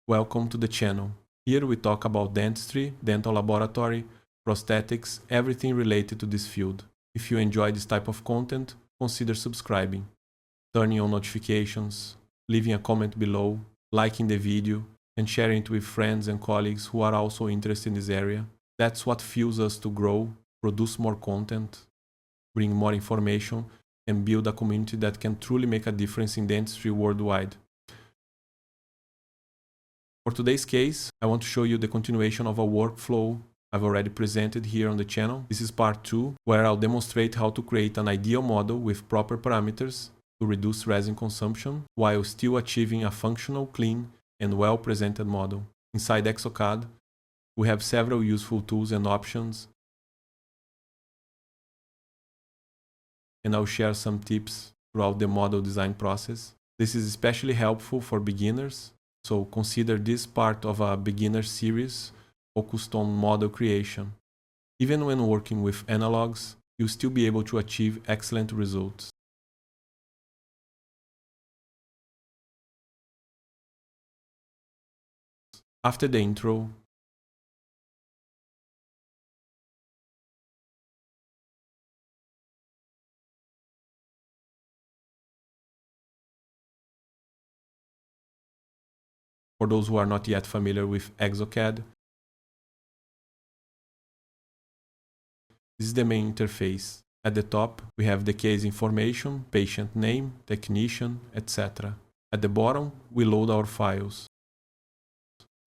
Welcome to the channel. Here we talk about dentistry, dental laboratory, prosthetics, everything related to this field. If you enjoy this type of content, consider subscribing, turning on notifications, leaving a comment below, liking the video, and sharing it with friends and colleagues who are also interested in this area. That's what fuels us to grow, produce more content, bring more information, and build a community that can truly make a difference in dentistry worldwide. For today's case, I want to show you the continuation of a workflow I've already presented here on the channel. This is part 2, where I'll demonstrate how to create an ideal model with proper parameters to reduce resin consumption while still achieving a functional, clean, and well-presented model. Inside EXOCAD, we have several useful tools and options, and I'll share some tips throughout the model design process. This is especially helpful for beginners, so consider this part of a beginner series focused on model creation. Even when working with analogs, you'll still be able to achieve excellent results. After the intro, for those who are not yet familiar with EXOCAD, this is the main interface. At the top, we have the case information, patient name, technician, etc. At the bottom, we load our files.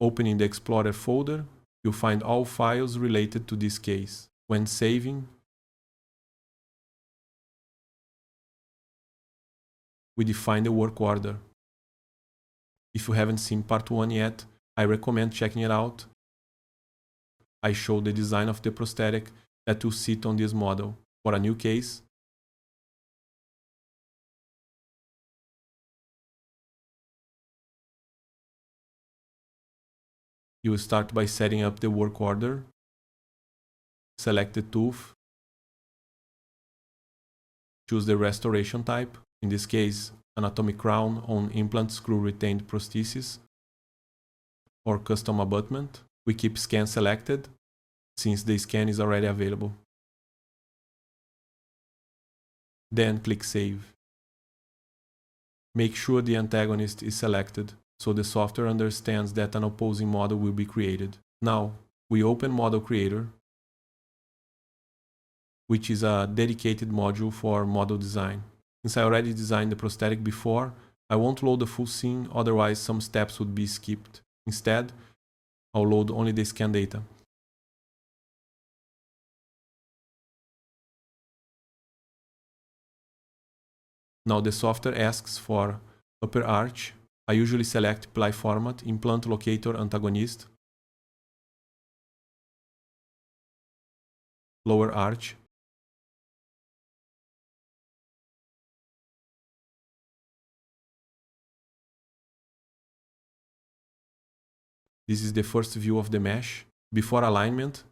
Opening the Explorer folder, you'll find all files related to this case. When saving, we define the work order. If you haven't seen part 1 yet, I recommend checking it out. I show the design of the prosthetic that will sit on this model. For a new case, you will start by setting up the work order. Select the tooth. Choose the restoration type, in this case, anatomic crown on implant screw retained prosthesis, or custom abutment. We keep scan selected, since the scan is already available. Then click Save. Make sure the antagonist is selected, so the software understands that an opposing model will be created. Now, we open Model Creator, which is a dedicated module for model design. Since I already designed the prosthetic before, I won't load the full scene, otherwise some steps would be skipped. Instead, I'll load only the scan data. Now the software asks for upper arch. I usually select Ply Format, Implant Locator Antagonist, lower arch, this is the first view of the mesh. Before alignment,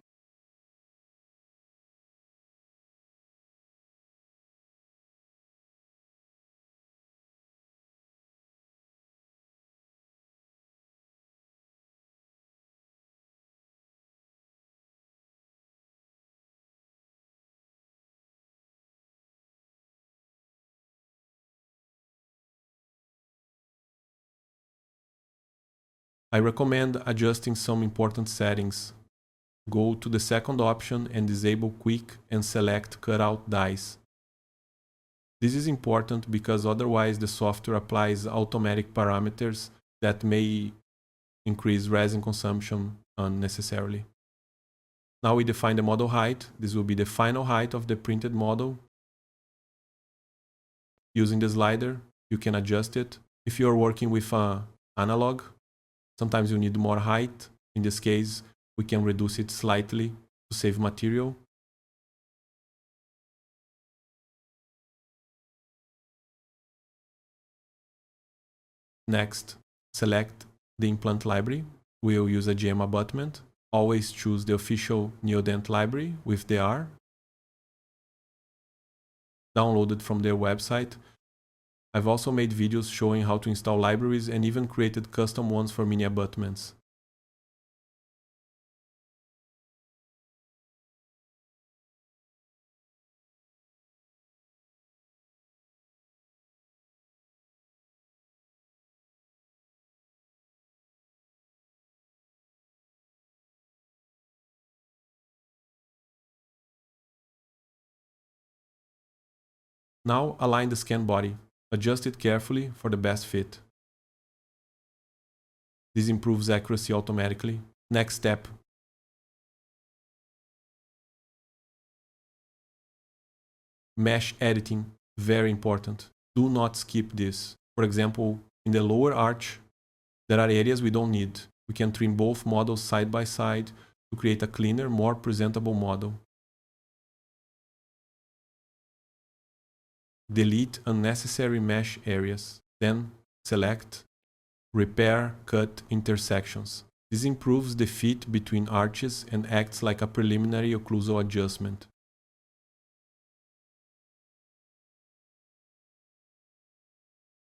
I recommend adjusting some important settings. Go to the second option and disable Quick and select Cutout Dies. This is important because otherwise the software applies automatic parameters that may increase resin consumption unnecessarily. Now we define the model height. This will be the final height of the printed model. Using the slider, you can adjust it. If you are working with an analog, sometimes you need more height. In this case, we can reduce it slightly to save material. Next, select the implant library. We'll use a GM abutment. Always choose the official Neodent library with the R. Downloaded from their website. I've also made videos showing how to install libraries and even created custom ones for mini abutments. Now align the scan body. Adjust it carefully for the best fit. This improves accuracy automatically. Next step. Mesh editing. Very important. Do not skip this. For example, in the lower arch, there are areas we don't need. We can trim both models side by side to create a cleaner, more presentable model. Delete unnecessary mesh areas. Then select Repair Cut Intersections. This improves the fit between arches and acts like a preliminary occlusal adjustment.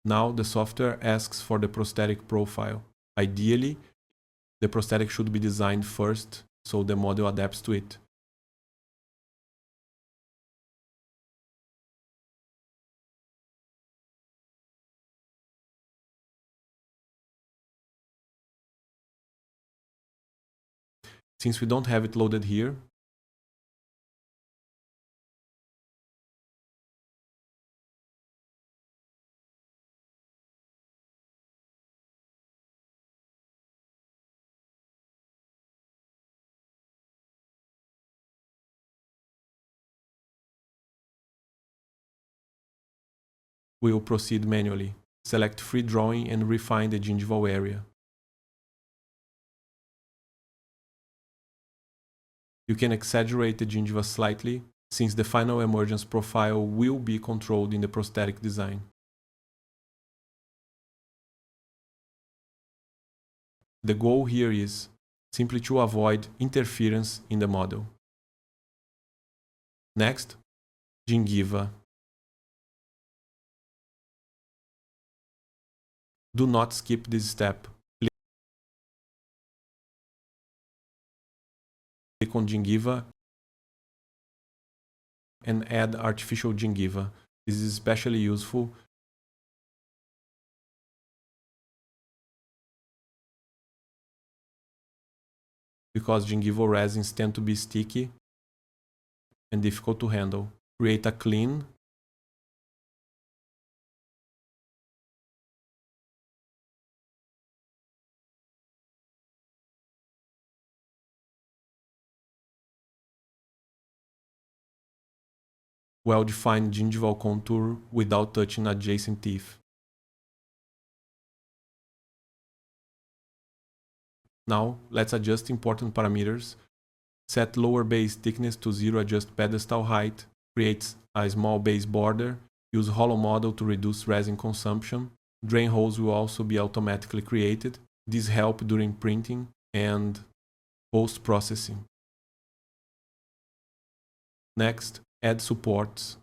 Now the software asks for the prosthetic profile. Ideally, the prosthetic should be designed first so the model adapts to it. Since we don't have it loaded here, we will proceed manually. Select Free Drawing and refine the gingival area. You can exaggerate the gingiva slightly, since the final emergence profile will be controlled in the prosthetic design. The goal here is simply to avoid interference in the model. Next, Gingiva. Do not skip this step. Click on Gingiva and add artificial gingiva. This is especially useful because gingival resins tend to be sticky and difficult to handle. Create a clean, well-defined gingival contour without touching adjacent teeth. Now, let's adjust important parameters. Set lower base thickness to 0, adjust pedestal height, create a small base border, use hollow model to reduce resin consumption. Drain holes will also be automatically created. These help during printing and post-processing. Next, add supports.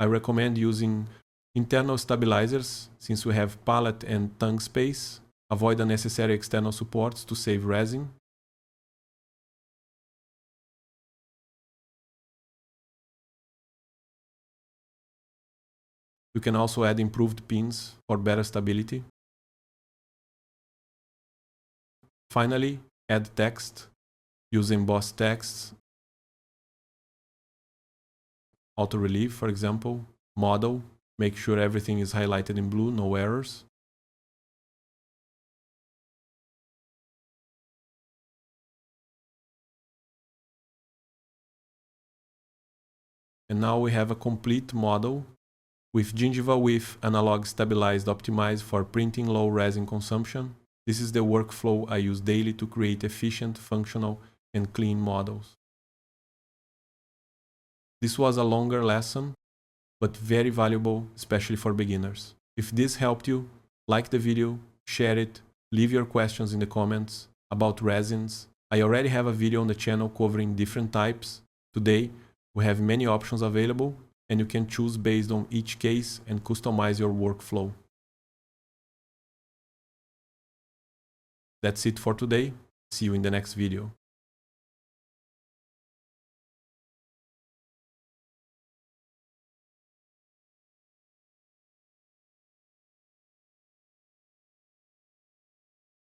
I recommend using internal stabilizers since we have palate and tongue space. Avoid unnecessary external supports to save resin. You can also add improved pins for better stability. Finally, add text. Use embossed text, auto relief, for example, model. Make sure everything is highlighted in blue, no errors. And now we have a complete model with Gingiva with analog stabilized optimized for printing low resin consumption. This is the workflow I use daily to create efficient, functional, and clean models. This was a longer lesson, but very valuable, especially for beginners. If this helped you, like the video, share it, leave your questions in the comments about resins. I already have a video on the channel covering different types. Today, we have many options available, and you can choose based on each case and customize your workflow. That's it for today. See you in the next video.